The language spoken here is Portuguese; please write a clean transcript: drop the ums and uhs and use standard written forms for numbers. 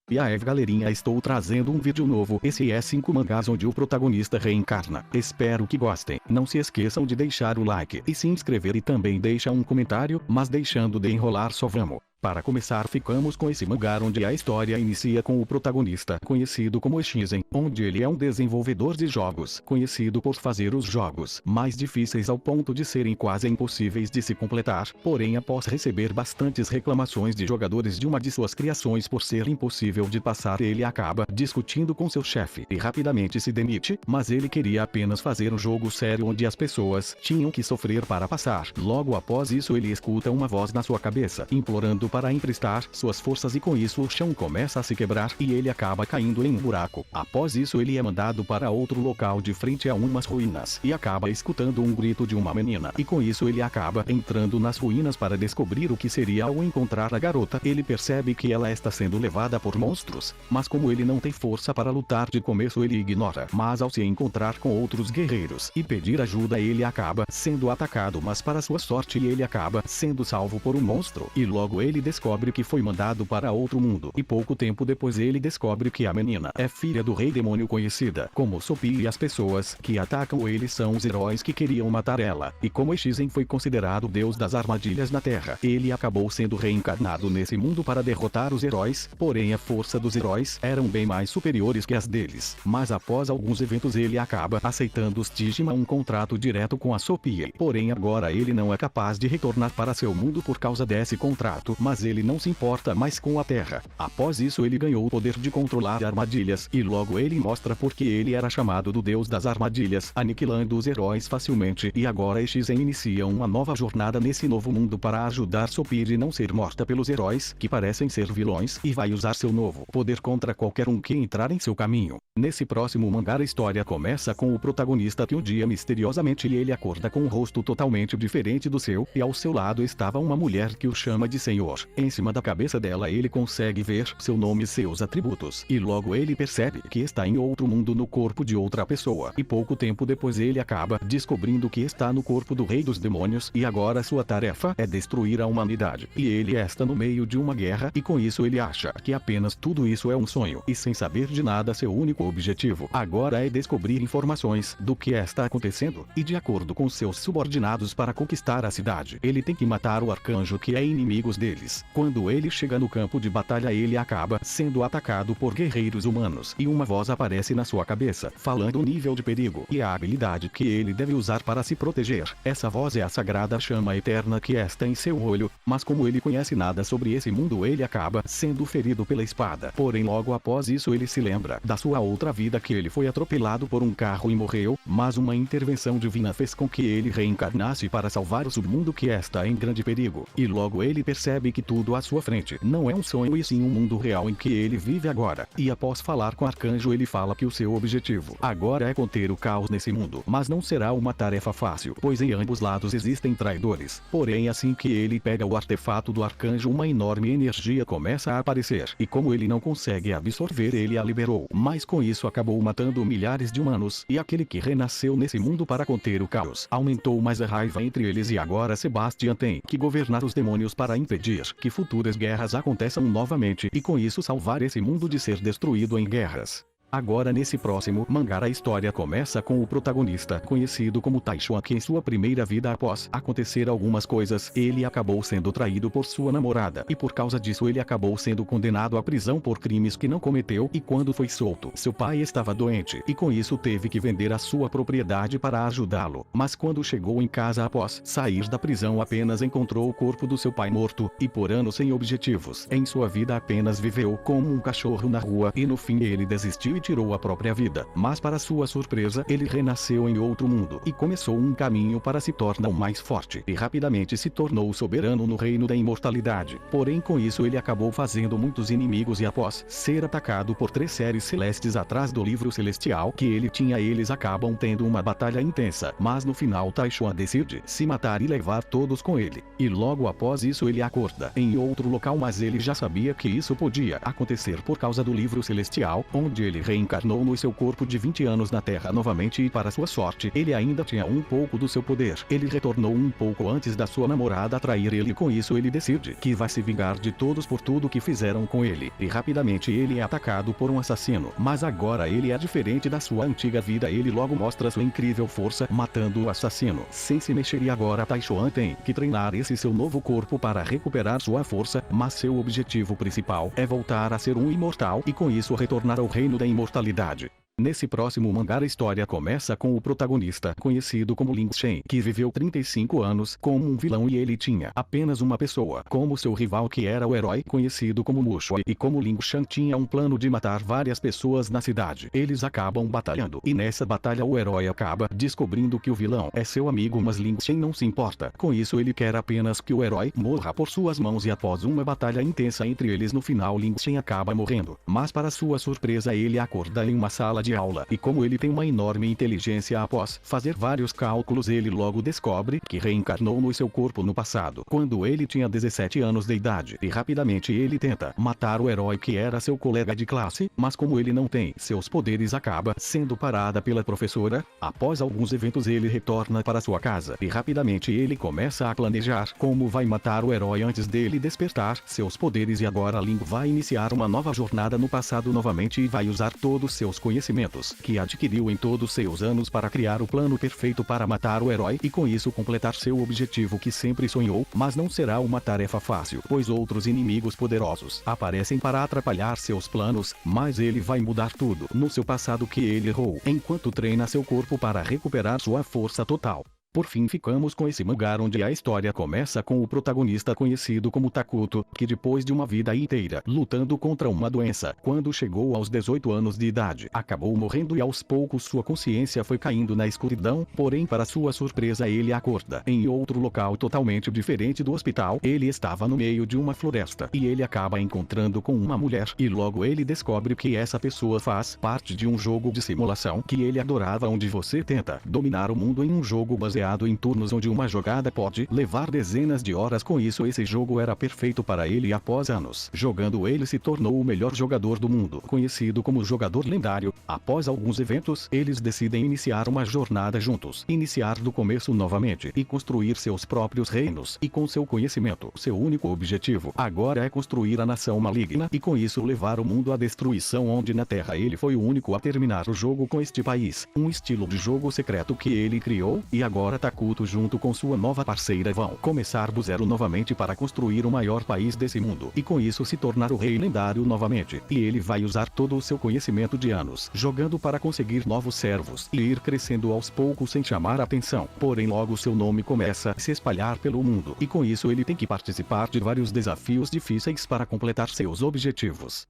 E aí galerinha, estou trazendo um vídeo novo. Esse é 5 mangás onde o protagonista reencarna. Espero que gostem. Não se esqueçam de deixar o like e se inscrever e também deixa um comentário, mas deixando de enrolar só vamos. Para começar, ficamos com esse mangá onde a história inicia com o protagonista, conhecido como Shizen, onde ele é um desenvolvedor de jogos, conhecido por fazer os jogos mais difíceis ao ponto de serem quase impossíveis de se completar, porém após receber bastantes reclamações de jogadores de uma de suas criações por ser impossível de passar, ele acaba discutindo com seu chefe e rapidamente se demite, mas ele queria apenas fazer um jogo sério onde as pessoas tinham que sofrer para passar. Logo após isso ele escuta uma voz na sua cabeça, implorando para emprestar suas forças e com isso o chão começa a se quebrar e ele acaba caindo em um buraco. Após isso ele é mandado para outro local de frente a umas ruínas e acaba escutando um grito de uma menina e com isso ele acaba entrando nas ruínas para descobrir o que seria. Ao encontrar a garota, ele percebe que ela está sendo levada por monstros, mas como ele não tem força para lutar de começo ele ignora, mas ao se encontrar com outros guerreiros e pedir ajuda ele acaba sendo atacado, mas para sua sorte ele acaba sendo salvo por um monstro e logo ele descobre que foi mandado para outro mundo e pouco tempo depois ele descobre que a menina é filha do rei demônio conhecida como Sophie e as pessoas que atacam ele são os heróis que queriam matar ela. E como Shizen foi considerado o deus das armadilhas na Terra, ele acabou sendo reencarnado nesse mundo para derrotar os heróis, porém a força dos heróis eram bem mais superiores que as deles. Mas após alguns eventos ele acaba aceitando os Digimon um contrato direto com a Sophie, porém agora ele não é capaz de retornar para seu mundo por causa desse contrato, mas ele não se importa mais com a Terra. Após isso ele ganhou o poder de controlar armadilhas e logo ele mostra porque ele era chamado do deus das armadilhas, aniquilando os heróis facilmente. E agora Shizen inicia uma nova jornada nesse novo mundo para ajudar Sophie e não ser morta pelos heróis que parecem ser vilões e vai usar seu novo poder contra qualquer um que entrar em seu caminho. Nesse próximo mangá a história começa com o protagonista que um dia misteriosamente ele acorda com um rosto totalmente diferente do seu e ao seu lado estava uma mulher que o chama de Senhor. Em cima da cabeça dela ele consegue ver seu nome e seus atributos e logo ele percebe que está em outro mundo no corpo de outra pessoa e pouco tempo depois ele acaba descobrindo que está no corpo do rei dos demônios e agora sua tarefa é destruir a humanidade e ele está no meio de uma guerra e com isso ele acha que apenas tudo isso é um sonho e sem saber de nada seu único objetivo agora é descobrir informações do que está acontecendo e de acordo com seus subordinados para conquistar a cidade ele tem que matar o arcanjo que é inimigo deles. Quando ele chega no campo de batalha ele acaba sendo atacado por guerreiros humanos e uma voz aparece na sua cabeça falando o nível de perigo e a habilidade que ele deve usar para se proteger. Essa voz é a sagrada chama eterna que está em seu olho, mas como ele conhece nada sobre esse mundo ele acaba sendo ferido pela espada. Porém logo após isso ele se lembra da sua outra vida que ele foi atropelado por um carro e morreu, mas uma intervenção divina fez com que ele reencarnasse para salvar o submundo que está em grande perigo. E logo ele percebe que tudo à sua frente não é um sonho e sim um mundo real em que ele vive agora. E após falar com o arcanjo ele fala que o seu objetivo agora é conter o caos nesse mundo, mas não será uma tarefa fácil, pois em ambos lados existem traidores. Porém assim que ele pega o artefato do arcanjo uma enorme energia começa a aparecer e como ele não consegue absorver ele a liberou, mas com isso acabou matando milhares de humanos e aquele que renasceu nesse mundo para conter o caos aumentou mais a raiva entre eles e agora Sebastian tem que governar os demônios para impedir que futuras guerras aconteçam novamente e com isso salvar esse mundo de ser destruído em guerras. Agora nesse próximo mangá a história começa com o protagonista conhecido como Taishuan que em sua primeira vida após acontecer algumas coisas ele acabou sendo traído por sua namorada e por causa disso ele acabou sendo condenado à prisão por crimes que não cometeu e quando foi solto seu pai estava doente e com isso teve que vender a sua propriedade para ajudá-lo, mas quando chegou em casa após sair da prisão apenas encontrou o corpo do seu pai morto e por anos sem objetivos em sua vida apenas viveu como um cachorro na rua e no fim ele desistiu e tirou a própria vida, mas para sua surpresa ele renasceu em outro mundo e começou um caminho para se tornar o mais forte e rapidamente se tornou soberano no reino da imortalidade. Porém com isso ele acabou fazendo muitos inimigos e após ser atacado por 3 seres celestes atrás do livro celestial que ele tinha eles acabam tendo uma batalha intensa, mas no final Taishuan decide se matar e levar todos com ele. E logo após isso ele acorda em outro local, mas ele já sabia que isso podia acontecer por causa do livro celestial onde ele reencarnou no seu corpo de 20 anos na Terra novamente e para sua sorte, ele ainda tinha um pouco do seu poder. Ele retornou um pouco antes da sua namorada trair ele e com isso ele decide que vai se vingar de todos por tudo que fizeram com ele. E rapidamente ele é atacado por um assassino. Mas agora ele é diferente da sua antiga vida. Ele logo mostra sua incrível força matando o assassino sem se mexer e agora Taichuan tem que treinar esse seu novo corpo para recuperar sua força, mas seu objetivo principal é voltar a ser um imortal e com isso retornar ao reino da imortalidade. Nesse próximo mangá a história começa com o protagonista, conhecido como Ling Shen, que viveu 35 anos como um vilão e ele tinha apenas uma pessoa como seu rival que era o herói conhecido como Mushui e como Ling Shan tinha um plano de matar várias pessoas na cidade. Eles acabam batalhando e nessa batalha o herói acaba descobrindo que o vilão é seu amigo mas Ling Shen não se importa. Com isso ele quer apenas que o herói morra por suas mãos e após uma batalha intensa entre eles no final Ling Shen acaba morrendo. Mas para sua surpresa ele acorda em uma sala de aula e como ele tem uma enorme inteligência após fazer vários cálculos ele logo descobre que reencarnou no seu corpo no passado quando ele tinha 17 anos de idade e rapidamente ele tenta matar o herói que era seu colega de classe, mas como ele não tem seus poderes acaba sendo parada pela professora. Após alguns eventos ele retorna para sua casa e rapidamente ele começa a planejar como vai matar o herói antes dele despertar seus poderes e agora Ling vai iniciar uma nova jornada no passado novamente e vai usar todos seus conhecimentos que adquiriu em todos seus anos para criar o plano perfeito para matar o herói e com isso completar seu objetivo que sempre sonhou, mas não será uma tarefa fácil, pois outros inimigos poderosos aparecem para atrapalhar seus planos, mas ele vai mudar tudo no seu passado que ele errou, enquanto treina seu corpo para recuperar sua força total. Por fim ficamos com esse mangá onde a história começa com o protagonista conhecido como Takuto, que depois de uma vida inteira lutando contra uma doença, quando chegou aos 18 anos de idade, acabou morrendo e aos poucos sua consciência foi caindo na escuridão, porém para sua surpresa ele acorda em outro local totalmente diferente do hospital. Ele estava no meio de uma floresta e ele acaba encontrando com uma mulher e logo ele descobre que essa pessoa faz parte de um jogo de simulação que ele adorava onde você tenta dominar o mundo em um jogo baseado em turnos onde uma jogada pode levar dezenas de horas. Com isso esse jogo era perfeito para ele e após anos jogando ele se tornou o melhor jogador do mundo, conhecido como jogador lendário. Após alguns eventos eles decidem iniciar uma jornada juntos, iniciar do começo novamente e construir seus próprios reinos e com seu conhecimento, seu único objetivo agora é construir a nação maligna e com isso levar o mundo à destruição onde na Terra ele foi o único a terminar o jogo com este país, um estilo de jogo secreto que ele criou e agora Takuto junto com sua nova parceira vão começar do zero novamente para construir o maior país desse mundo e com isso se tornar o rei lendário novamente e ele vai usar todo o seu conhecimento de anos jogando para conseguir novos servos e ir crescendo aos poucos sem chamar atenção, porém logo seu nome começa a se espalhar pelo mundo e com isso ele tem que participar de vários desafios difíceis para completar seus objetivos.